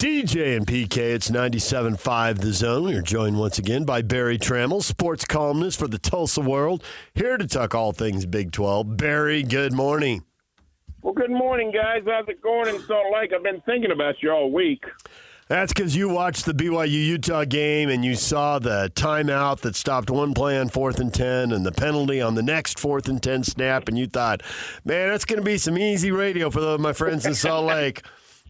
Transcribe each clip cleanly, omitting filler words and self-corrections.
DJ and PK, it's 97.5 The Zone. We are joined once again by Berry Tramel, sports columnist for the Tulsa World, here to talk all things Big 12. Berry, good morning. Well, good morning, guys. How's it going in Salt Lake? I've been thinking about you all week. That's because you watched the BYU-Utah game and you saw the timeout that stopped one play on 4th and 10 and the penalty on the next 4th and 10 snap, and you thought, man, that's going to be some easy radio for my friends in Salt Lake.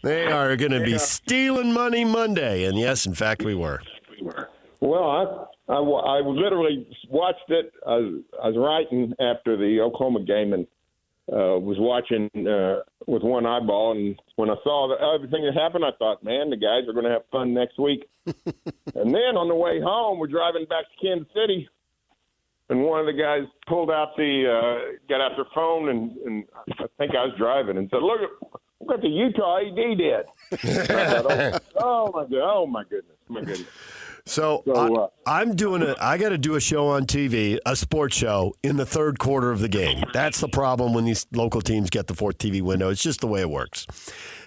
They are going to be stealing money Monday. And, yes, in fact, we were. Well, I literally watched it. I was writing after the Oklahoma game and was watching with one eyeball. And when I saw everything that happened, I thought, man, the guys are going to have fun next week. And then on the way home, we're driving back to Kansas City. And one of the guys pulled out got out their phone, and I think I was driving, and said, look what the Utah AD did. I thought, oh my goodness. So I got to do a show on TV, a sports show, in the third quarter of the game. That's the problem when these local teams get the fourth TV window. It's just the way it works.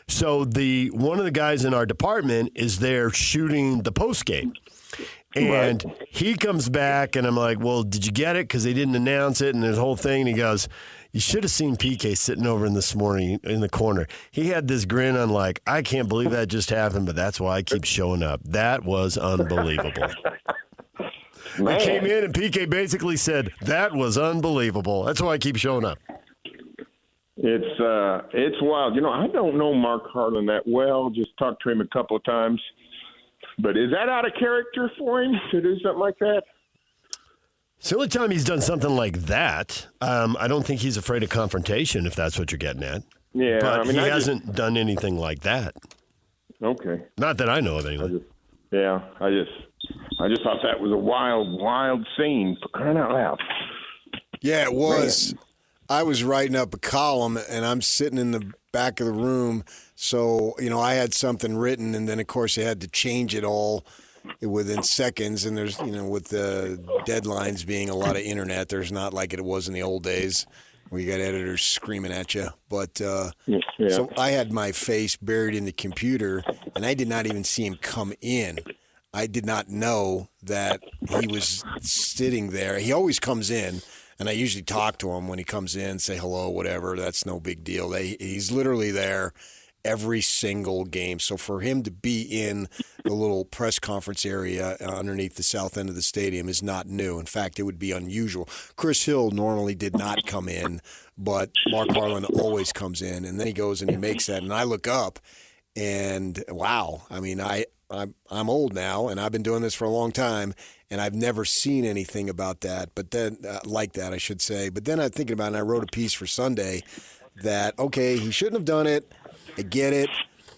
So one of the guys in our department is there shooting the post game. And he comes back, and I'm like, well, did you get it? Because they didn't announce it, and this whole thing. And he goes, you should have seen PK sitting over in this morning in the corner. He had this grin on like, I can't believe that just happened, but that's why I keep showing up. That was unbelievable. I came in, and PK basically said, that was unbelievable. That's why I keep showing up. It's wild. I don't know Mark Harlan that well. Just talked to him a couple of times. But is that out of character for him to do something like that? It's the only time he's done something like that. I don't think he's afraid of confrontation, if that's what you're getting at. Yeah, but he hasn't done anything like that. Okay. Not that I know of, anyway. I just thought that was a wild scene, for crying out loud. Yeah, it was. Man. I was writing up a column, and I'm sitting in the back of the room. So, I had something written, and then, of course, I had to change it all within seconds. And there's, with the deadlines being a lot of internet, there's not like it was in the old days where you got editors screaming at you. But So I had my face buried in the computer, and I did not even see him come in. I did not know that he was sitting there. He always comes in. And I usually talk to him when he comes in, say hello, whatever. That's no big deal. He's literally there every single game. So for him to be in the little press conference area underneath the south end of the stadium is not new. In fact, it would be unusual. Chris Hill normally did not come in, but Mark Harlan always comes in. And then he goes and he makes that. And I look up, and wow. I mean, I'm old now, and I've been doing this for a long time, and I've never seen anything about that. But then, like that, I should say. But then I'm thinking about it, and I wrote a piece for Sunday that, okay, he shouldn't have done it. I get it.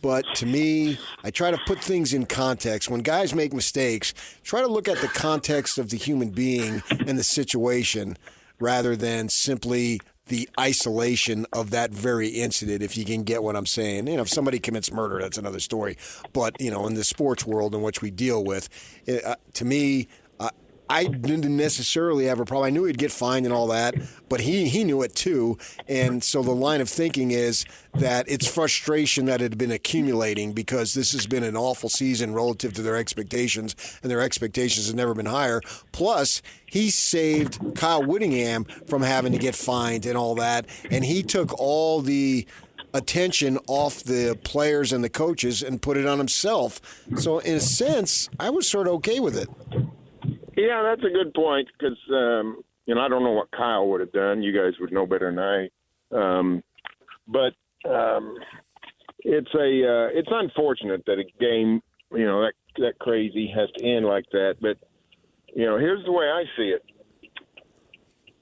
But to me, I try to put things in context. When guys make mistakes, try to look at the context of the human being and the situation rather than simply the isolation of that very incident, if you can get what I'm saying. If somebody commits murder, that's another story. But, in the sports world in which we deal with, to me, I didn't necessarily have a problem. I knew he'd get fined and all that, but he knew it too. And so the line of thinking is that it's frustration that had been accumulating because this has been an awful season relative to their expectations, and their expectations have never been higher. Plus, he saved Kyle Whittingham from having to get fined and all that, and he took all the attention off the players and the coaches and put it on himself. So in a sense, I was sort of okay with it. Yeah, that's a good point because, I don't know what Kyle would have done. You guys would know better than I. But it's unfortunate that a game, that crazy has to end like that. But, here's the way I see it.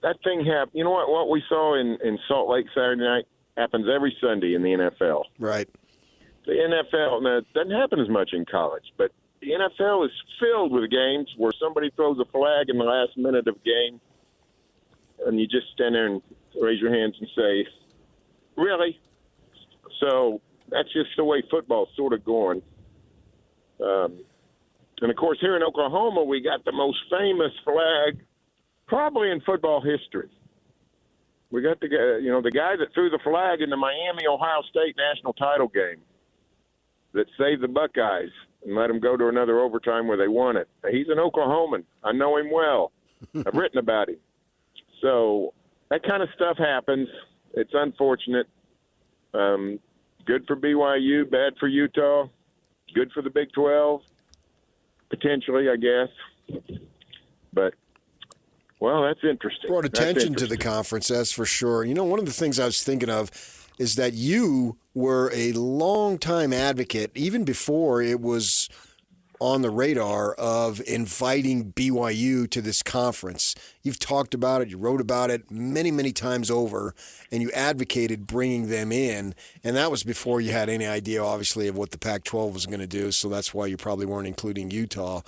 That thing happened. You know what we saw in Salt Lake Saturday night happens every Sunday in the NFL. Right. The NFL, now, it doesn't happen as much in college, but the NFL is filled with games where somebody throws a flag in the last minute of a game, and you just stand there and raise your hands and say, really? So that's just the way football's sort of going. And, of course, here in Oklahoma, we got the most famous flag probably in football history. We got the guy that threw the flag in the Miami-Ohio State national title game. that saved the Buckeyes and let them go to another overtime where they won it. He's an Oklahoman. I know him well. I've written about him. So that kind of stuff happens. It's unfortunate. Good for BYU, bad for Utah, good for the Big 12, potentially, I guess. But, well, that's interesting. Brought attention to the conference, that's for sure. You know, one of the things I was thinking of is that you were a long-time advocate, even before it was on the radar, of inviting BYU to this conference. You've talked about it, you wrote about it many, many times over, and you advocated bringing them in, and that was before you had any idea, obviously, of what the Pac-12 was going to do, so that's why you probably weren't including Utah.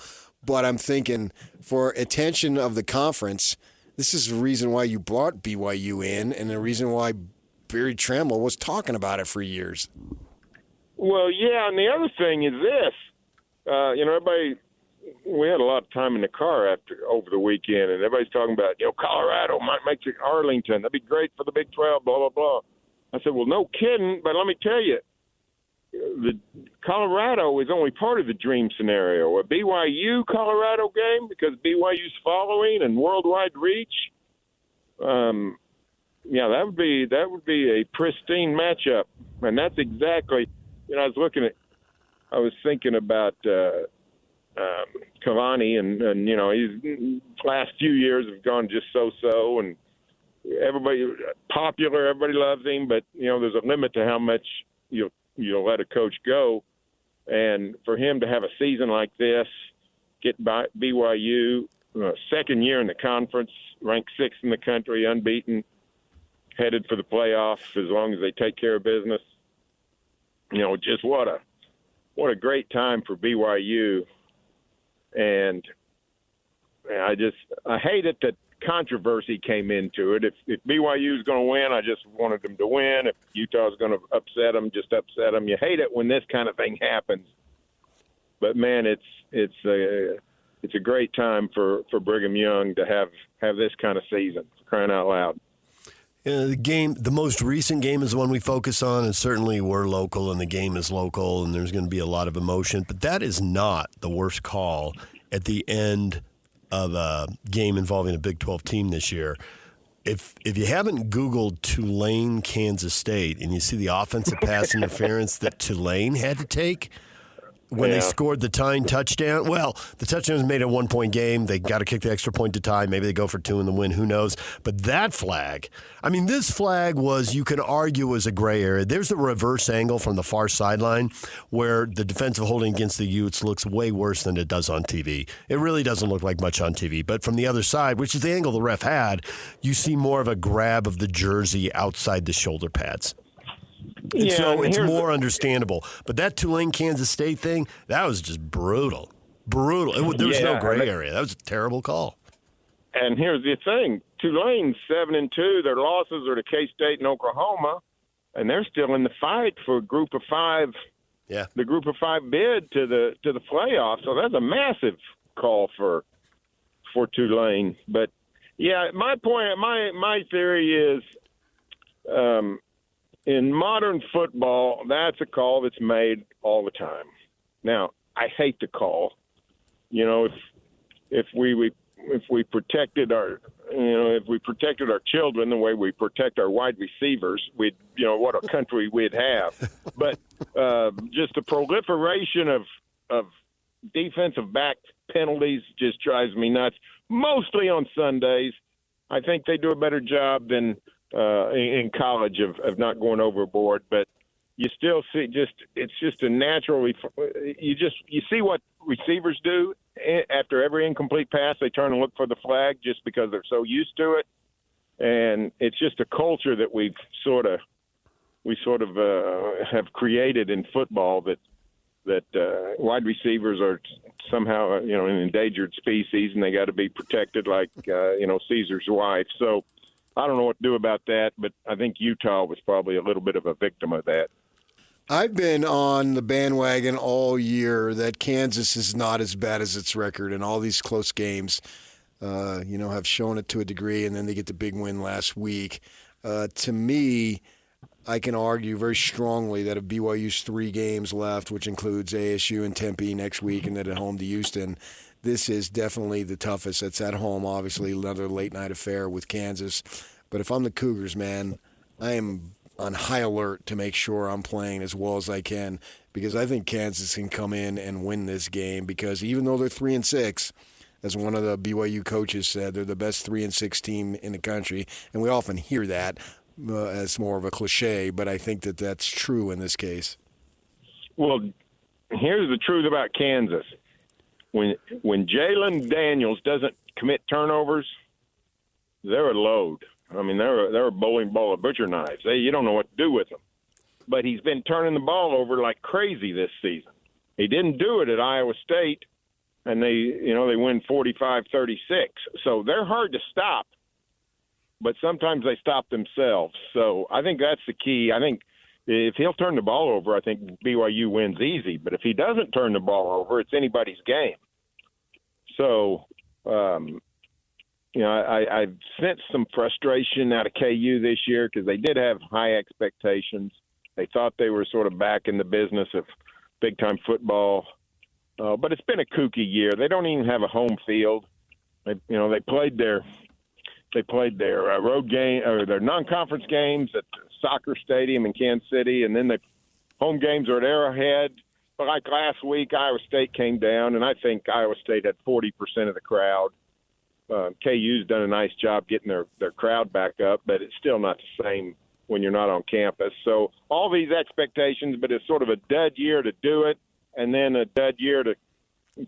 But I'm thinking, for attention of the conference, this is the reason why you brought BYU in, and the reason why Berry Tramel was talking about it for years. Well, yeah, and the other thing is this. Everybody, we had a lot of time in the car over the weekend, and everybody's talking about, Colorado might make it Arlington. That'd be great for the Big 12, blah, blah, blah. I said, well, no kidding, but let me tell you, the Colorado is only part of the dream scenario. A BYU-Colorado game, because BYU's following and worldwide reach, that would be a pristine matchup. And that's exactly, I was thinking about Cavani, and his last few years have gone just so-so, and everybody popular, everybody loves him, but there's a limit to how much you'll let a coach go. And for him to have a season like this, get by BYU, second year in the conference, ranked 6th in the country, unbeaten, headed for the playoffs as long as they take care of business. Just what a great time for BYU. And I hate it that controversy came into it. If BYU is going to win, I just wanted them to win. If Utah is going to upset them, just upset them. You hate it when this kind of thing happens. But man, it's a great time for Brigham Young to have this kind of season. Crying out loud. The most recent game is the one we focus on, and certainly we're local, and the game is local, and there's going to be a lot of emotion. But that is not the worst call at the end of a game involving a Big 12 team this year. If you haven't Googled Tulane, Kansas State, and you see the offensive pass interference that Tulane had to take when they scored the tying touchdown. Well, the touchdown was made a 1-point game. They got to kick the extra point to tie. Maybe they go for 2 in the win. Who knows? But that flag, this flag was, you can argue, was a gray area. There's a reverse angle from the far sideline where the defensive holding against the Utes looks way worse than it does on TV. It really doesn't look like much on TV. But from the other side, which is the angle the ref had, you see more of a grab of the jersey outside the shoulder pads. And so it's more understandable. But that Tulane-Kansas State thing, that was just brutal. Brutal. There was no gray area. That was a terrible call. And here's the thing. Tulane's 7-2. Their losses are to K-State and Oklahoma, and they're still in the fight for a group of 5. Yeah. The group of 5 bid to the playoffs. So that's a massive call for Tulane. But, my point, my theory is in modern football, that's a call that's made all the time. Now, I hate the call. If we protected our children the way we protect our wide receivers, what a country we'd have. But just the proliferation of defensive back penalties just drives me nuts. Mostly on Sundays. I think they do a better job than in college of not going overboard, but you still see it's just a natural. You see what receivers do after every incomplete pass. They turn and look for the flag just because they're so used to it, and it's just a culture that we sort of have created in football that wide receivers are somehow an endangered species, and they got to be protected like Caesar's wife. So I don't know what to do about that, but I think Utah was probably a little bit of a victim of that. I've been on the bandwagon all year that Kansas is not as bad as its record, and all these close games, have shown it to a degree, and then they get the big win last week. To me, I can argue very strongly that if BYU's 3 games left, which includes ASU and Tempe next week and then at home to Houston, this is definitely the toughest. It's at home, obviously, another late-night affair with Kansas. But if I'm the Cougars, man, I am on high alert to make sure I'm playing as well as I can because I think Kansas can come in and win this game because even though they're 3-6, as one of the BYU coaches said, they're the best 3-6 team in the country, and we often hear that as more of a cliche, but I think that that's true in this case. Well, here's the truth about Kansas. When Jalen Daniels doesn't commit turnovers, they're a load. I mean, they're a bowling ball of butcher knives. You don't know what to do with them. But he's been turning the ball over like crazy this season. He didn't do it at Iowa State, and they win 45-36. So they're hard to stop, but sometimes they stop themselves. So I think that's the key. I think if he'll turn the ball over, I think BYU wins easy. But if he doesn't turn the ball over, it's anybody's game. So, I've sensed some frustration out of KU this year because they did have high expectations. They thought they were sort of back in the business of big-time football. But it's been a kooky year. They don't even have a home field. They played their road game or their non-conference games at the soccer stadium in Kansas City, and then the home games are at Arrowhead. But like last week, Iowa State came down, and I think Iowa State had 40% of the crowd. KU's done a nice job getting their crowd back up, but it's still not the same when you're not on campus. So all these expectations, but it's sort of a dud year to do it, and then a dud year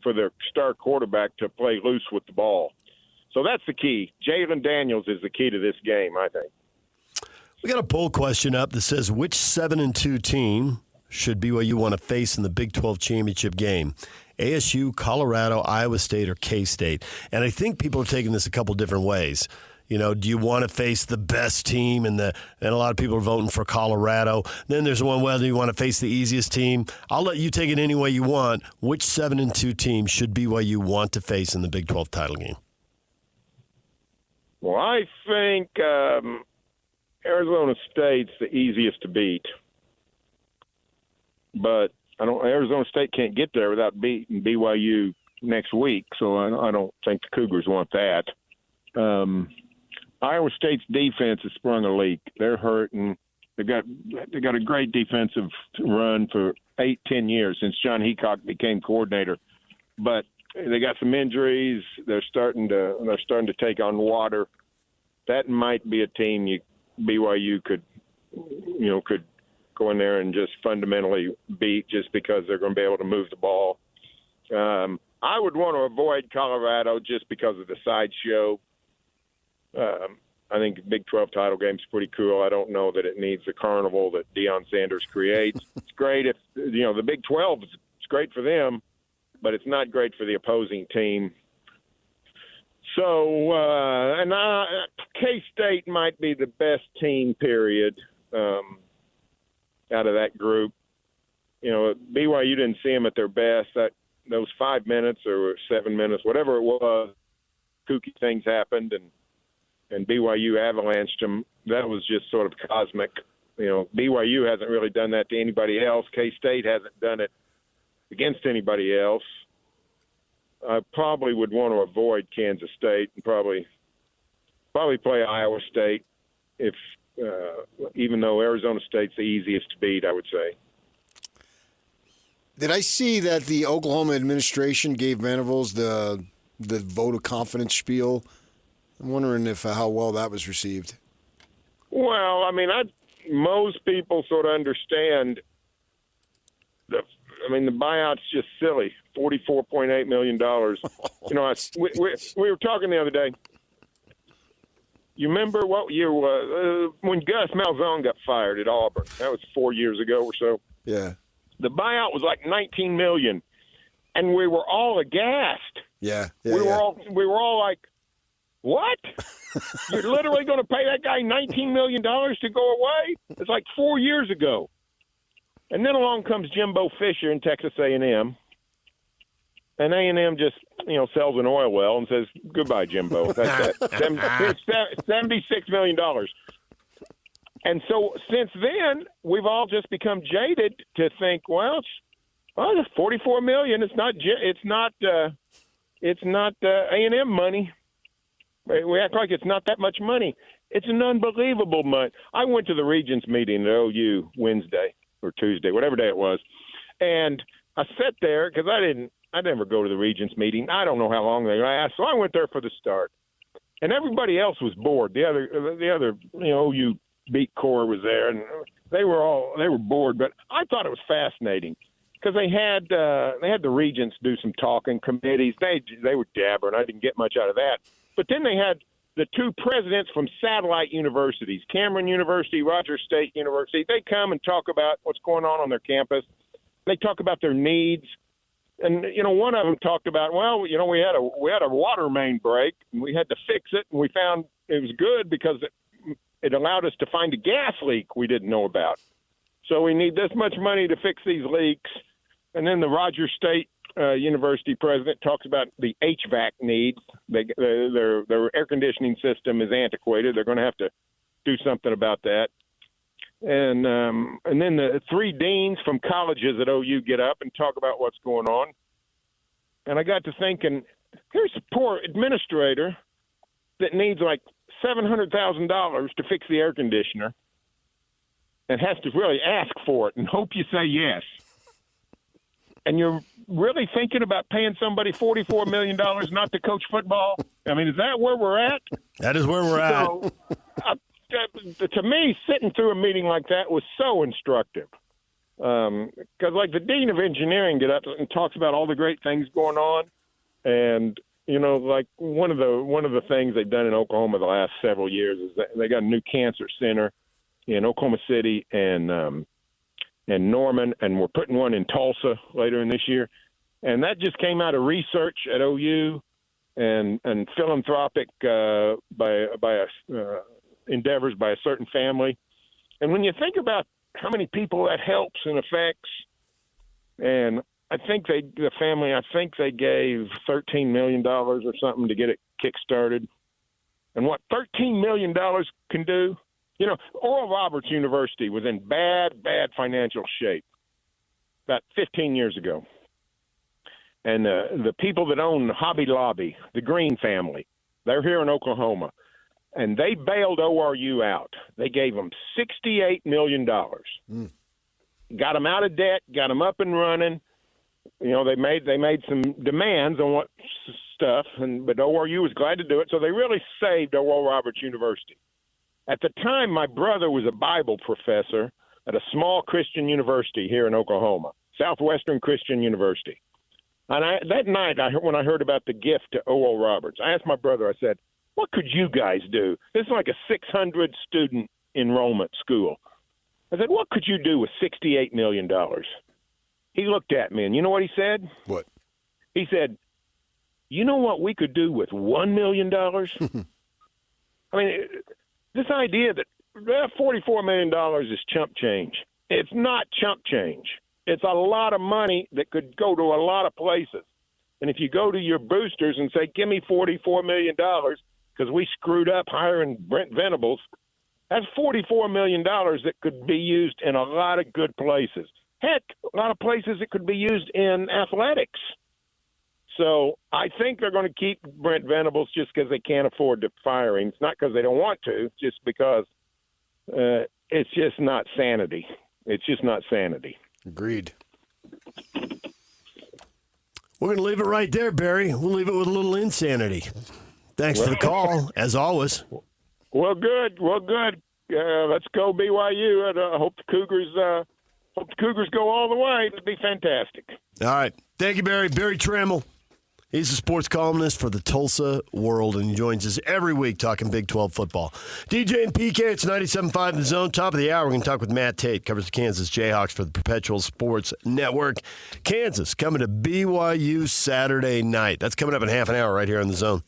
for their star quarterback to play loose with the ball. So that's the key. Jalen Daniels is the key to this game, I think. We got a poll question up that says, which 7-2 team should BYU want to face in the Big 12 championship game? ASU, Colorado, Iowa State, or K-State? And I think people are taking this a couple different ways. Do you want to face the best team? And a lot of people are voting for Colorado. Then there's one, whether you want to face the easiest team. I'll let you take it any way you want. Which 7-2 team should BYU want to face in the Big 12 title game? Well, I think Arizona State's the easiest to beat. But Arizona State can't get there without beating BYU next week, so I don't think the Cougars want that. Iowa State's defense has sprung a leak. They're hurting. They got a great defensive run for 8-10 years since John Heacock became coordinator, but they got some injuries. They're starting to take on water. That might be a team BYU could go in there and just fundamentally beat just because they're going to be able to move the ball. I would want to avoid Colorado just because of the sideshow. I think the Big 12 title game is pretty cool. I don't know that it needs the carnival that Deion Sanders creates. It's great if the Big 12 is great for them, but it's not great for the opposing team. So, K-State might be the best team, period, out of that group. BYU didn't see them at their best. Those 5 minutes or 7 minutes, whatever it was, kooky things happened, and BYU avalanched them. That was just sort of cosmic. BYU hasn't really done that to anybody else. K-State hasn't done it against anybody else. I probably would want to avoid Kansas State and probably play Iowa State even though Arizona State's the easiest to beat, I would say. Did I see that the Oklahoma administration gave Venables the vote of confidence spiel? I'm wondering how well that was received. Well, most people sort of understand the buyout's just silly. $44.8 million. We were talking the other day. You remember what year when Gus Malzahn got fired at Auburn? That was 4 years ago or so. Yeah. The buyout was like $19 million, and we were all aghast. Yeah. We were all like, "What? You're literally going to pay that guy $19 million to go away?" It's like 4 years ago. And then along comes Jimbo Fisher in Texas A&M. And A&M just, sells an oil well and says, "Goodbye, Jimbo." That's it. $76 million. And so since then, we've all just become jaded to think, well, it's $44 million. It's not A&M money. We act like it's not that much money. It's an unbelievable money. I went to the Regents meeting at OU Wednesday or Tuesday, whatever day it was, and I sat there because I never go to the Regents meeting. I don't know how long they last, so I went there for the start, and everybody else was bored. The other OU beat corps was there, and they were bored. But I thought it was fascinating because they had the Regents do some talking, committees. They were dabbering. I didn't get much out of that. But then they had the two presidents from satellite universities, Cameron University, Rogers State University. They come and talk about what's going on their campus. They talk about their needs. And, one of them talked about, we had a water main break, and we had to fix it, and we found it was good because it allowed us to find a gas leak we didn't know about. So we need this much money to fix these leaks. And then the Rogers State University president talks about the HVAC needs. Their air conditioning system is antiquated. They're going to have to do something about that. And then the three deans from colleges at OU get up and talk about what's going on. And I got to thinking, here's a poor administrator that needs like $700,000 to fix the air conditioner and has to really ask for it and hope you say yes. And you're really thinking about paying somebody $44 million not to coach football? I mean, is that where we're at? That is where we're at. To me, sitting through a meeting like that was so instructive. Because, like, the dean of engineering get up and talks about all the great things going on. And, like one of the things they've done in Oklahoma the last several years is that they got a new cancer center in Oklahoma City and Norman, and we're putting one in Tulsa later in this year. And that just came out of research at OU and philanthropic endeavors by a certain family. And when you think about how many people that helps and affects, and I think they gave $13 million or something to get it kick-started. And what $13 million can do, Oral Roberts University was in bad financial shape about 15 years ago. And the people that own Hobby Lobby, the Green family, they're here in Oklahoma. And they bailed ORU out. They gave them $68 million. Got them out of debt, got them up and running. They made some demands on what stuff, but ORU was glad to do it. So they really saved Oral Roberts University. At the time, my brother was a Bible professor at a small Christian university here in Oklahoma, Southwestern Christian University. And that night, when I heard about the gift to Oral Roberts, I asked my brother, I said, what could you guys do? This is like a 600-student enrollment school. I said, what could you do with $68 million? He looked at me, and you know what he said? What? He said, you know what we could do with $1 million? I mean, this idea that $44 million is chump change. It's not chump change. It's a lot of money that could go to a lot of places. And if you go to your boosters and say, give me $44 million because we screwed up hiring Brent Venables, that's $44 million that could be used in a lot of good places. Heck, a lot of places it could be used in athletics. So I think they're going to keep Brent Venables just because they can't afford to fire him. It's not because they don't want to, just because it's just not sanity. It's just not sanity. Agreed. We're going to leave it right there, Barry. We'll leave it with a little insanity. Thanks for the call, as always. Well, good. Let's go BYU. And I hope the Cougars go all the way. It'd be fantastic. All right. Thank you, Barry. Barry Tramel. He's a sports columnist for the Tulsa World, and he joins us every week talking Big 12 football. DJ and PK, it's 97.5 The Zone. Top of the hour, we're going to talk with Matt Tate, covers the Kansas Jayhawks for the Perpetual Sports Network. Kansas coming to BYU Saturday night. That's coming up in half an hour right here on The Zone.